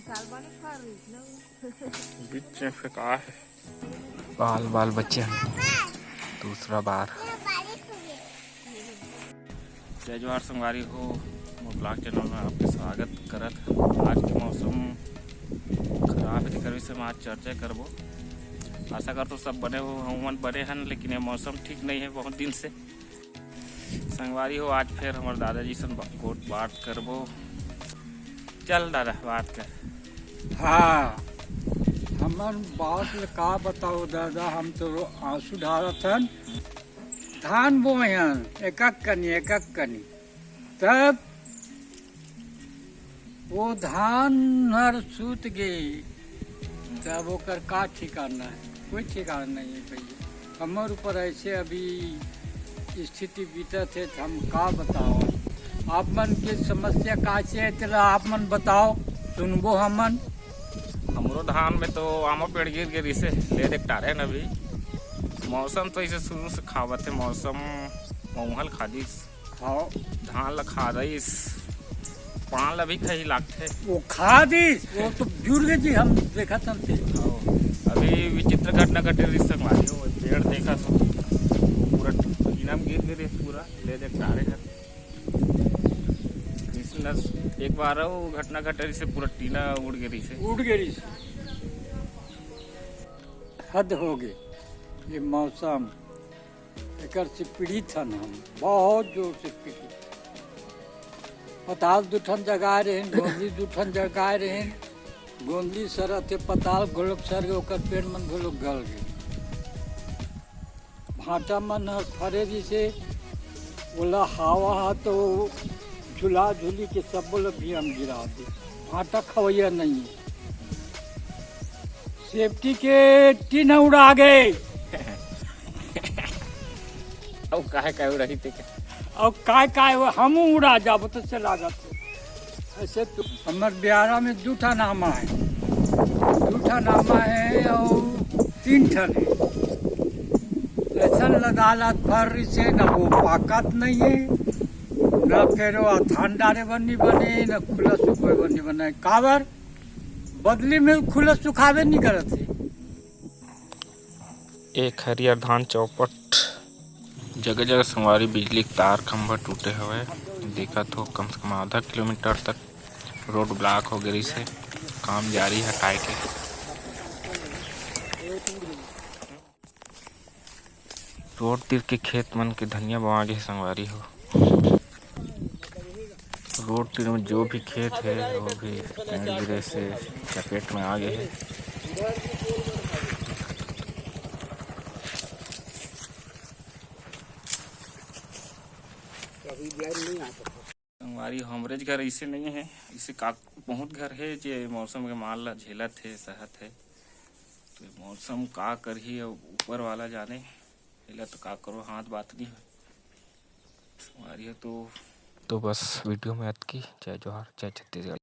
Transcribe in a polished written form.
बीच में फेंका है बाल बाल बच्चे दूसरा बार। जय जोहार संगवारी हो, ब्लॉग चैनल में आपके स्वागत करत। आज के मौसम खराब है, विषय में आज चर्चा करबो। आशा कर तो सब बने हो हमन बने हैं, लेकिन ये मौसम ठीक नहीं है बहुत दिन से। संगवारी हो, आज फिर हमारे दादाजी से गोट बात करबो। चल दादा बात कर। हाँ, हमन बात का बताओ दादा, हम तो आंसू ढारत हन। धान बोयन एक कनी तब वो धान हर सूत गई, तब ओकर का ठिकाना है? कोई ठिकाना नहीं है भैया। हमारे ऊपर ऐसे अभी स्थिति बीतत है, हम का बताओ। आप मन के समस्या का है, तेरा आप मन बताओ, सुनबो हमन। हमरो धान में तो आमा पेड़ गिर गिरी से ले देख टारे न। अभी मौसम तो इसे शुरू से खावत है। मौसम मऊहल खादिस, हाँ धान ला खा दईस, पान ला भी खही लागथे। वो खा दिस, वो तो जुड़ जी हम देखा थे। अभी विचित्र घटना घटे रही संगवारी हो, पेड़ देखा तो पूरा टीना में गिर गिरी पूरा ले देख टारे है। एक बार वो घटना घटे से पूरा टीना उड़ गई से। हद हो गए ये मौसम, एक से पीड़ित हन हम, बहुत जोर से पीड़ित। पताल दुठन जगा रहे, गोंदली दुठन जगा रहे। गोंदली सरत पताल घोलक सर ओकर पेड़ मन घोलक गल गए। भाटा मन फरे जैसे बोला हवा तो झूला झूली के सब बोला भी हम गिरा दे। भाटा खवैया नहीं है, सेफ्टी के टीन उड़ा गए। अब काहे उड़ाही थे अब काय हम उड़ा जाब तो से लागत ऐसे। तो हमारे बिहारा में दूठा नामा है और 3 ठन है। ऐसा लदालत फर से न वो पाकत नहीं है, न फिर थान डारे बनी बने, न खुला सुखोए बनी बने। काबर बदली में खुला सुखावे नहीं करते। एक हरियर धान चौपट, जगह जगह संगवारी बिजली के तार खंभा टूटे हुए दिखत हो। कम से कम आधा किलोमीटर तक रोड ब्लॉक हो गई से, काम जारी है हटाए के। रोड तीर के खेत मन के धनिया बवा गए संगवारी हो। रोड तीर में जो भी खेत है वो भी पेड़ गिरे से चपेट में आ गए है। संगवारी हमरे घर ऐसे नहीं है, इसे का बहुत घर है जो मौसम के माल ला झेलत है, सहत है। तो मौसम का कर ही ऊपर वाला जाने, इला तो का करो, हाथ बात नहीं है संगवारी हो। तो बस वीडियो में अत की। जय जोहार, जय छत्तीसगढ़।